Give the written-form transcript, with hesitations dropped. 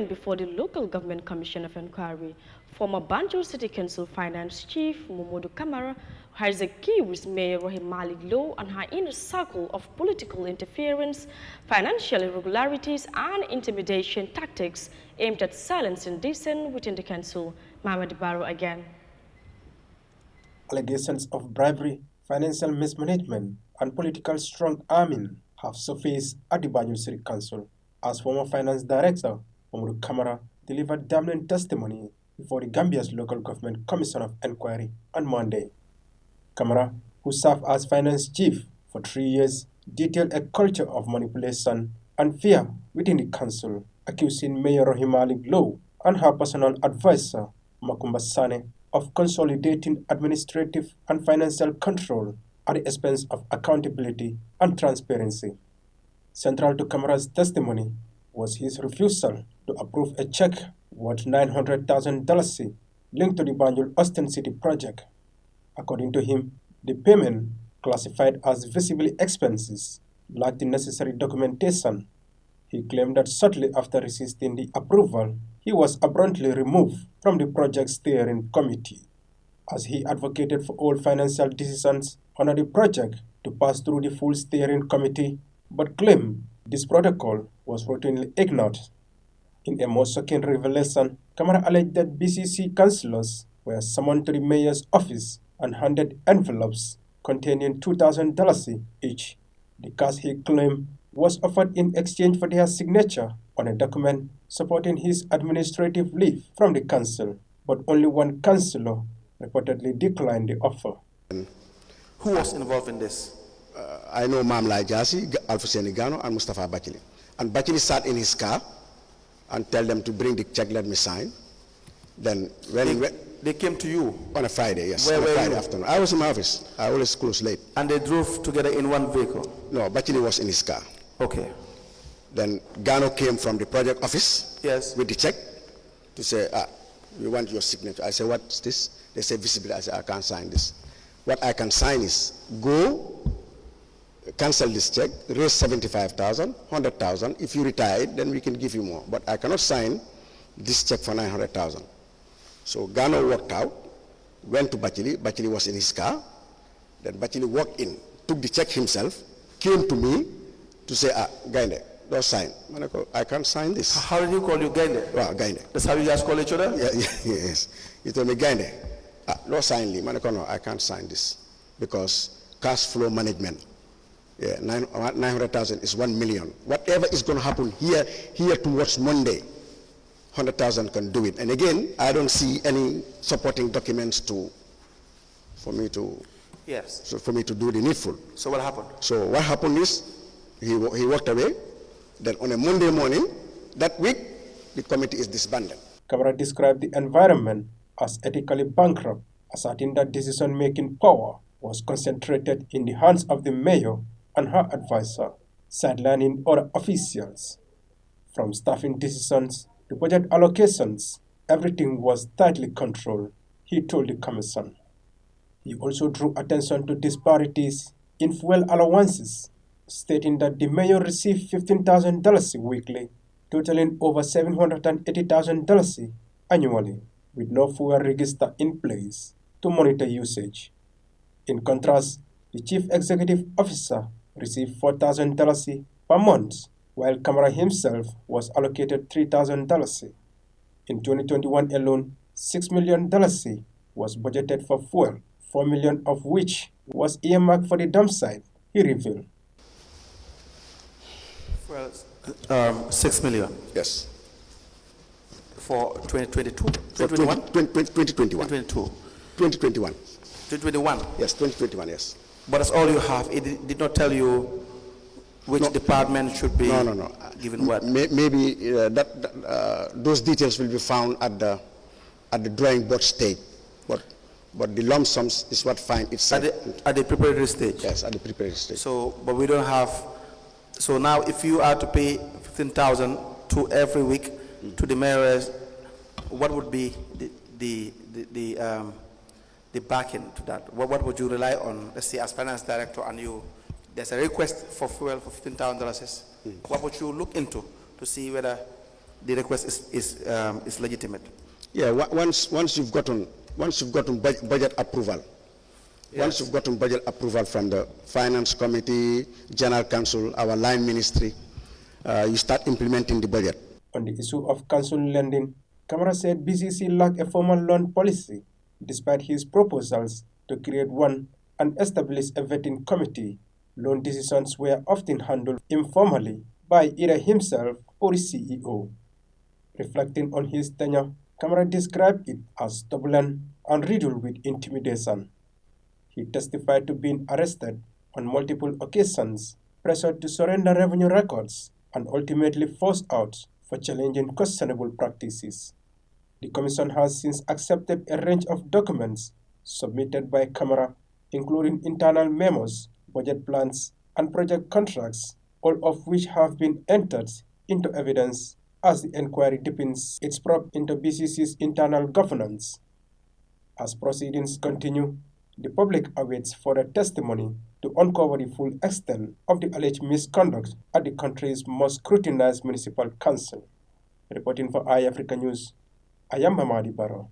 Before the Local Government Commission of Inquiry, former Banjul City Council Finance Chief Momodu Kamara has accused Mayor Malik Lowe and her inner circle of political interference, financial irregularities, and intimidation tactics aimed at silencing dissent within the council. Mohamed Barrow again. Allegations of bribery, financial mismanagement, and political strong-arming have surfaced at the Banjul City Council as former finance director Momodu Kamara delivered damning testimony before the Gambia's Local Government Commission of Inquiry on Monday. Kamara, who served as finance chief for 3 years, detailed a culture of manipulation and fear within the council, accusing Mayor Malik Lowe and her personal advisor, Makumba Sane, of consolidating administrative and financial control at the expense of accountability and transparency. Central to Kamara's testimony was his refusal to approve a check worth $900,000 linked to the Banjul Austin City project. According to him, the payment, classified as visible expenses, lacked the necessary documentation. He claimed that shortly after resisting the approval, he was abruptly removed from the project steering committee, as he advocated for all financial decisions under the project to pass through the full steering committee, but claimed this protocol was routinely ignored. In a more shocking revelation, Kamara alleged that BCC councillors were summoned to the mayor's office and handed envelopes containing $2,000 each. The cash he claimed was offered in exchange for their signature on a document supporting his administrative leave from the council, but only one councillor reportedly declined the offer. Who was involved in this? I know Mamla Jasi, Alfuseni Gano, and Mustafa Bachili. And Bachili sat in his car and tell them to bring the check, let me sign. Then when they came to you? On a Friday, yes. Where on a were Friday you? Afternoon. I was in my office. I always close late. And they drove together in one vehicle? No, Bachili was in his car. Okay. Then Gano came from the project office, yes, with the check to say, we want your signature. I said, what's this? They say visibility. I said, I can't sign this. What I can sign is go, cancel this check, raise 75,000, 100,000. If you retire, then we can give you more. But I cannot sign this check for 900,000. So Gano walked out, went to Bachili. Bachili was in his car. Then Bachili walked in, took the check himself, came to me to say, Gainde, don't sign. I can't sign this. How did he call you Gainde? Well, Gainde. That's how you guys call each other? Yeah, yes. He told me, Gainde, don't sign me. No, I can't sign this because cash flow management. Yeah, 900,000 is 1 million. Whatever is going to happen here towards Monday, 100,000 can do it. And again, I don't see any supporting documents for me to do the needful. So what happened? So what happened is he walked away. Then on a Monday morning, that week, the committee is disbanded. Kamara described the environment as ethically bankrupt, asserting that decision-making power was concentrated in the hands of the mayor and her advisor, sidelining other officials. From staffing decisions to budget allocations, everything was tightly controlled, he told the commission. He also drew attention to disparities in fuel allowances, stating that the mayor received $15,000 weekly, totaling over $780,000 annually, with no fuel register in place to monitor usage. In contrast, the chief executive officer received $4,000 per month, while Kamara himself was allocated $3,000. In 2021 alone, $6 million was budgeted for fuel, $4 million of which was earmarked for the dump site, he revealed. Well, 6 million. Yes. For 2022? 2021? 2021. 2021. 2021? Yes, 2021, yes. But that's all you have. It did not tell you which department should be given what? Maybe those details will be found at the drawing board stage. But the lump sums is what find itself. At the preparatory stage? Yes, at the preparatory stage. So, but we don't have. So now, if you are to pay 15,000 to every week to the mayors, what would be the backing to that? What would you rely on? Let's say, as finance director, and there's a request for fuel for $15,000. What would you look into to see whether the request is legitimate. Yeah, once you've gotten budget approval, Yes. once you've gotten budget approval from the Finance Committee, General Council, our line ministry, you start implementing the budget. On the issue of council lending, Camara said BCC lacked a formal loan policy, despite his proposals to create one and establish a vetting committee. Loan decisions were often handled informally by either himself or the CEO. Reflecting on his tenure, Camara described it as turbulent and riddled with intimidation. He testified to being arrested on multiple occasions, pressured to surrender revenue records, and ultimately forced out for challenging questionable practices. The Commission has since accepted a range of documents submitted by Camara, including internal memos, budget plans, and project contracts, all of which have been entered into evidence as the inquiry deepens its probe into BCC's internal governance. As proceedings continue, the public awaits further testimony to uncover the full extent of the alleged misconduct at the country's most scrutinized municipal council. Reporting for Eyeafrica News, I am Mamadi Barrow.